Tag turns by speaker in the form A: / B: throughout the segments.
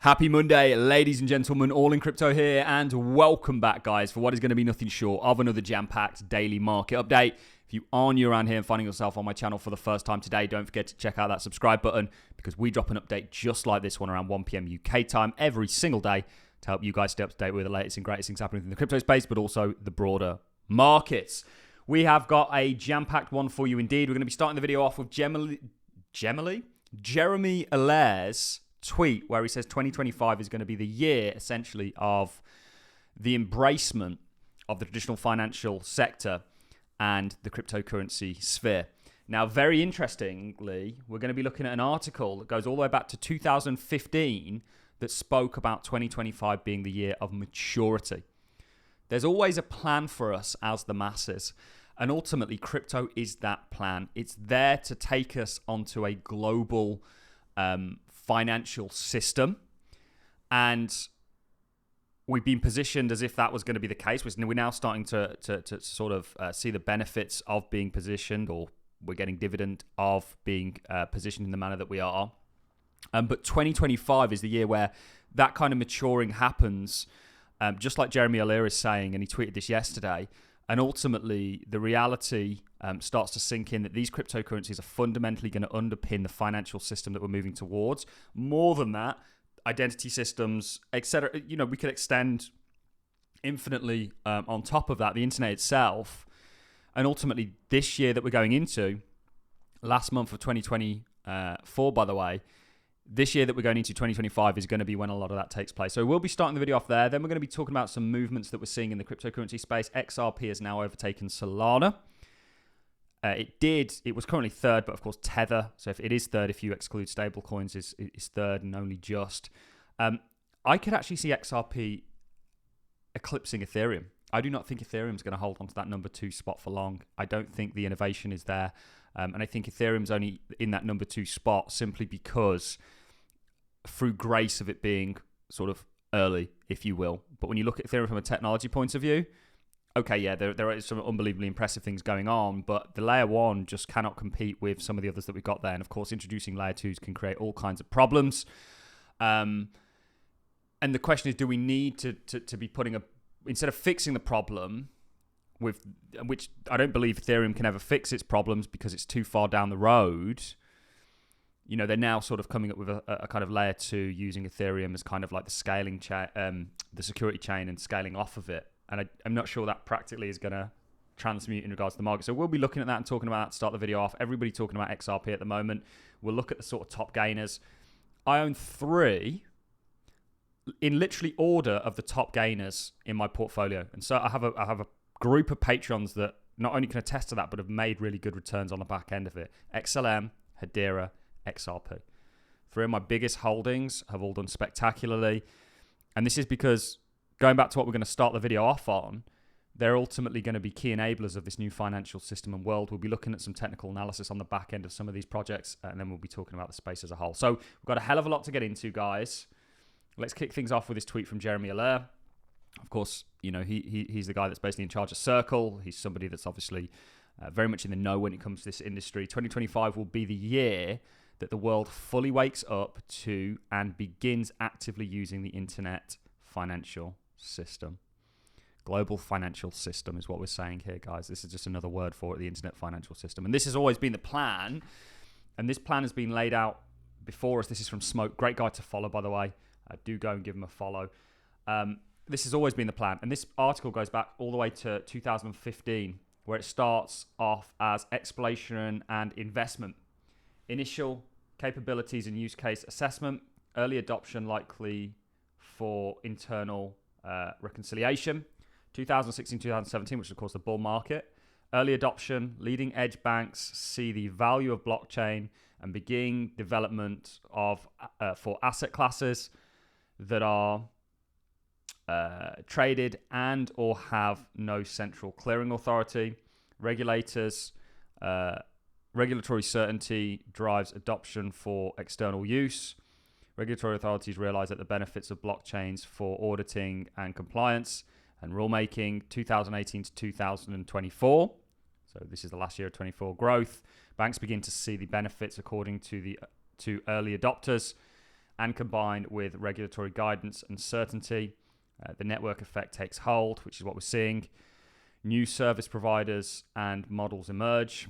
A: Happy Monday, ladies and gentlemen, Allincrypto here, and welcome back, guys, for what is going to be nothing short of another jam-packed daily market update. If you are new around here and finding yourself on my channel for the first time today, don't forget to check out that subscribe button because we drop an update just like this one around 1 p.m. UK time every single day to help you guys stay up to date with the latest and greatest things happening in the crypto space, but also the broader markets. We have got a jam-packed one for you indeed. We're going to be starting the video off with Jeremy Allaire's tweet where he says 2025 is going to be the year essentially of the embracement of the traditional financial sector and the cryptocurrency sphere. Now, very interestingly, we're going to be looking at an article that goes all the way back to 2015 that spoke about 2025 being the year of maturity. There's always a plan for us as the masses, and ultimately crypto is that plan. It's there to take us onto a global financial system, and we've been positioned as if that was going to be the case. We're now starting to sort of see the benefits of being positioned, or we're getting dividend of being positioned in the manner that we are. But 2025 is the year where that kind of maturing happens, just like Jeremy Allaire is saying, and he tweeted this yesterday. And ultimately, the reality starts to sink in that these cryptocurrencies are fundamentally going to underpin the financial system that we're moving towards. More than that, identity systems, etc. You know, we could extend infinitely on top of that, the internet itself. And ultimately, this year that we're going into, last month of 2024, by the way, this year that we're going into 2025 is going to be when a lot of that takes place. So we'll be starting the video off there. Then we're going to be talking about some movements that we're seeing in the cryptocurrency space. XRP has now overtaken Solana. It was currently third, but of course Tether. So if it is third, if you exclude stablecoins, is third and only just. I could actually see XRP eclipsing Ethereum. I do not think Ethereum is going to hold on to that number 2 spot for long. I don't think the innovation is there. And I think Ethereum's only in that number 2 spot simply because through grace of it being sort of early, if you will. But when you look at Ethereum from a technology point of view, okay, yeah, there are some unbelievably impressive things going on, but the layer 1 just cannot compete with some of the others that we've got there. And of course, introducing layer 2s can create all kinds of problems. And the question is, do we need to be putting instead of fixing the problem, with which I don't believe Ethereum can ever fix its problems because it's too far down the road. You know, they're now sort of coming up with a kind of layer 2 using Ethereum as kind of like the scaling chain, the security chain, and scaling off of it. And I'm not sure that practically is going to transmute in regards to the market. So we'll be looking at that and talking about that to start the video off. Everybody talking about XRP at the moment. We'll look at the sort of top gainers. I own 3 in literally order of the top gainers in my portfolio. And so I have a group of patrons that not only can attest to that, but have made really good returns on the back end of it. XLM, Hedera, XRP. 3 of my biggest holdings have all done spectacularly. And this is because, going back to what we're going to start the video off on, they're ultimately going to be key enablers of this new financial system and world. We'll be looking at some technical analysis on the back end of some of these projects, and then we'll be talking about the space as a whole. So we've got a hell of a lot to get into, guys. Let's kick things off with this tweet from Jeremy Allaire. Of course, you know, he's the guy that's basically in charge of Circle. He's somebody that's obviously very much in the know when it comes to this industry. 2025 will be the year that the world fully wakes up to and begins actively using the internet financial system. Global financial system is what we're saying here, guys. This is just another word for it, the internet financial system. And this has always been the plan. And this plan has been laid out before us. This is from Smoke. Great guy to follow, by the way. Do go and give him a follow. This has always been the plan. And this article goes back all the way to 2015, where it starts off as exploration and investment. Initial capabilities and use case assessment. Early adoption likely for internal reconciliation. 2016-2017, which is of course the bull market. Early adoption, leading edge banks see the value of blockchain and begin development of for asset classes that are traded and or have no central clearing authority. Regulators, regulatory certainty drives adoption for external use. Regulatory authorities realize that the benefits of blockchains for auditing and compliance and rulemaking. 2018 to 2024. So this is the last year of 24 growth. Banks begin to see the benefits according to early adopters. and combined with regulatory guidance and certainty, the network effect takes hold, which is what we're seeing. New service providers and models emerge.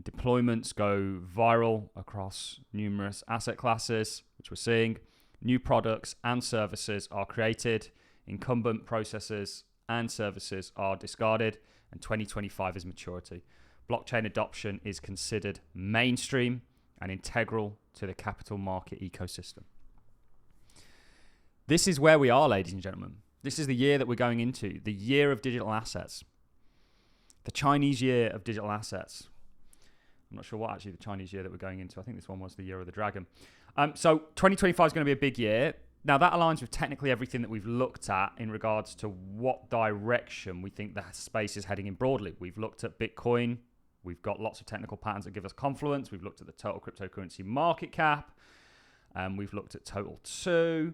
A: Deployments go viral across numerous asset classes, which we're seeing. New products and services are created. Incumbent processes and services are discarded. And 2025 is maturity. Blockchain adoption is considered mainstream and integral to the capital market ecosystem. This is where we are, ladies and gentlemen. This is the year that we're going into, the year of digital assets. The Chinese year of digital assets. I'm not sure what actually the Chinese year that we're going into. I think this one was the year of the dragon. So 2025 is going to be a big year. Now that aligns with technically everything that we've looked at in regards to what direction we think the space is heading in broadly. We've looked at Bitcoin. We've got lots of technical patterns that give us confluence. We've looked at the total cryptocurrency market cap. We've looked at total 2.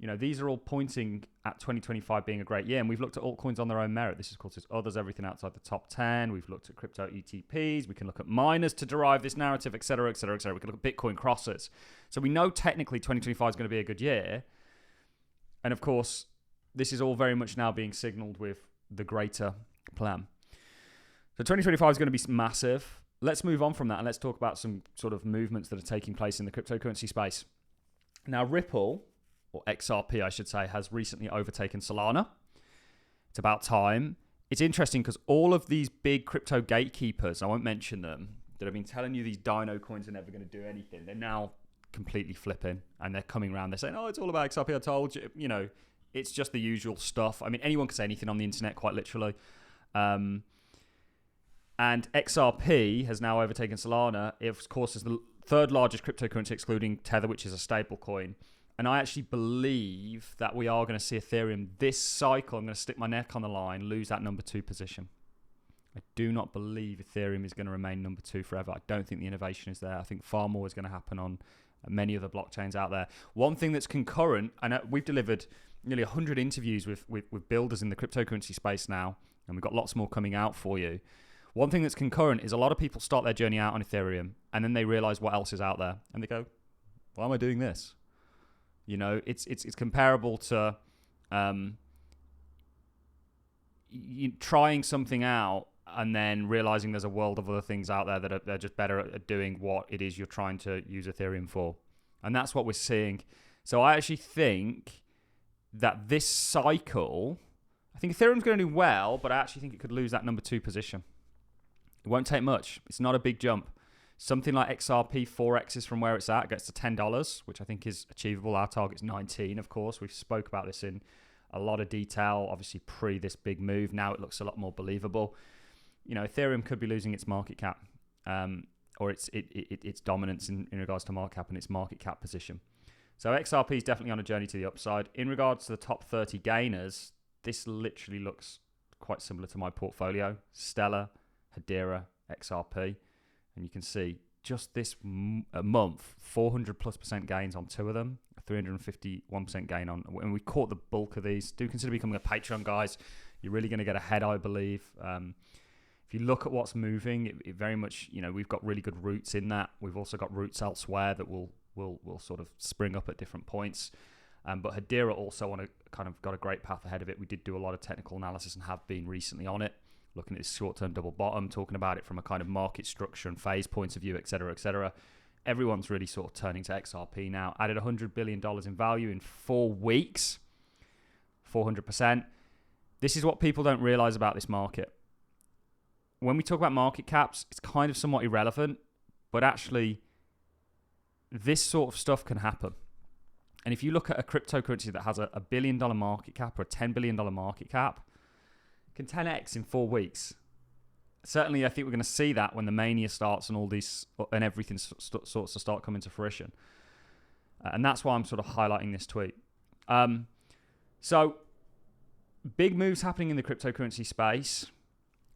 A: You know, these are all pointing at 2025 being a great year. And we've looked at altcoins on their own merit. This is, of course, others, everything outside the top 10. We've looked at crypto ETPs. We can look at miners to derive this narrative, et cetera, et cetera, et cetera. We can look at Bitcoin crossers. So we know technically 2025 is going to be a good year. And of course, this is all very much now being signaled with the greater plan. So 2025 is going to be massive. Let's move on from that and let's talk about some sort of movements that are taking place in the cryptocurrency space. Now, Ripple, or XRP, I should say, has recently overtaken Solana. It's about time. It's interesting because all of these big crypto gatekeepers, I won't mention them, that have been telling you these dino coins are never going to do anything, they're now completely flipping and they're coming around. They're saying, oh, it's all about XRP. I told you, you know, it's just the usual stuff. I mean, anyone can say anything on the internet, quite literally. And XRP has now overtaken Solana. It, of course, is the third largest cryptocurrency, excluding Tether, which is a stable coin. And I actually believe that we are going to see Ethereum this cycle. I'm going to stick my neck on the line, lose that number 2 position. I do not believe Ethereum is going to remain number 2 forever. I don't think the innovation is there. I think far more is going to happen on many other blockchains out there. One thing that's concurrent, and we've delivered nearly 100 interviews with builders in the cryptocurrency space now, and we've got lots more coming out for you. One thing that's concurrent is a lot of people start their journey out on Ethereum, and then they realize what else is out there, and they go, why am I doing this? You know, it's comparable to trying something out and then realizing there's a world of other things out there that they're just better at doing what it is you're trying to use Ethereum for. And that's what we're seeing. So I actually think that this cycle, I think Ethereum's going to do well, but I actually think it could lose that number 2 position. It won't take much. It's not a big jump. Something like XRP 4x's from where it's at, it gets to $10, which I think is achievable. Our target's 19, of course. We've spoke about this in a lot of detail, obviously pre this big move. Now it looks a lot more believable. You know, Ethereum could be losing its market cap or its dominance in regards to market cap and its market cap position. So XRP is definitely on a journey to the upside. In regards to the top 30 gainers, this literally looks quite similar to my portfolio. Stellar, Hedera, XRP. And you can see just this month, 400+% gains on 2 of them, 351% gain on, and we caught the bulk of these. Do consider becoming a Patreon, guys. You're really going to get ahead, I believe. If you look at what's moving, it very much, you know, we've got really good roots in that. We've also got roots elsewhere that will sort of spring up at different points. But Hedera also on a kind of got a great path ahead of it. We did do a lot of technical analysis and have been recently on it, looking at this short-term double bottom, talking about it from a kind of market structure and phase points of view, et cetera, et cetera. Everyone's really sort of turning to XRP now. Added $100 billion in value in 4 weeks, 400%. This is what people don't realize about this market. When we talk about market caps, it's kind of somewhat irrelevant, but actually this sort of stuff can happen. And if you look at a cryptocurrency that has a $1 billion market cap or a $10 billion market cap, can 10x in 4 weeks. Certainly, I think we're going to see that when the mania starts and all these and everything sorts to start coming to fruition. And that's why I'm sort of highlighting this tweet. So, big moves happening in the cryptocurrency space.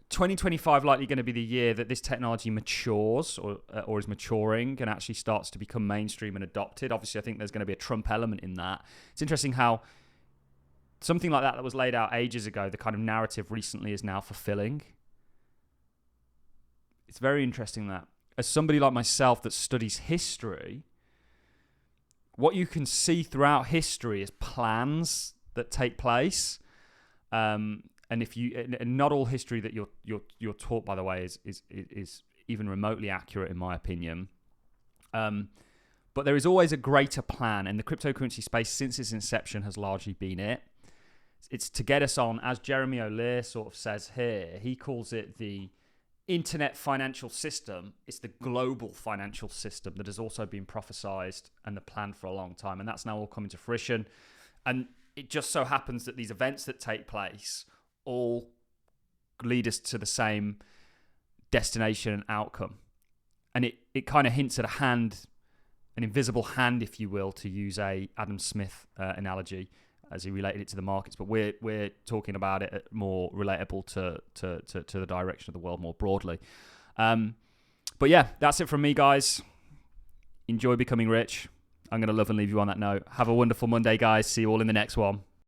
A: 2025 likely going to be the year that this technology matures or is maturing and actually starts to become mainstream and adopted. Obviously, I think there's going to be a Trump element in that. It's interesting how something like that was laid out ages ago, the kind of narrative recently is now fulfilling. It's very interesting that, as somebody like myself that studies history, what you can see throughout history is plans that take place. And not all history that you're taught, by the way, is even remotely accurate, in my opinion. But there is always a greater plan, and the cryptocurrency space since its inception has largely been it. It's to get us on, as Jeremy O'Leary sort of says here. He calls it the internet financial system. It's the global financial system that has also been prophesized and the plan for a long time, and that's now all coming to fruition. And it just so happens that these events that take place all lead us to the same destination and outcome. And it kind of hints at an invisible hand, if you will, to use a Adam Smith analogy, as he related it to the markets. But we're talking about it more relatable to the direction of the world more broadly. But yeah, that's it from me, guys. Enjoy becoming rich. I'm going to love and leave you on that note. Have a wonderful Monday, guys. See you all in the next one.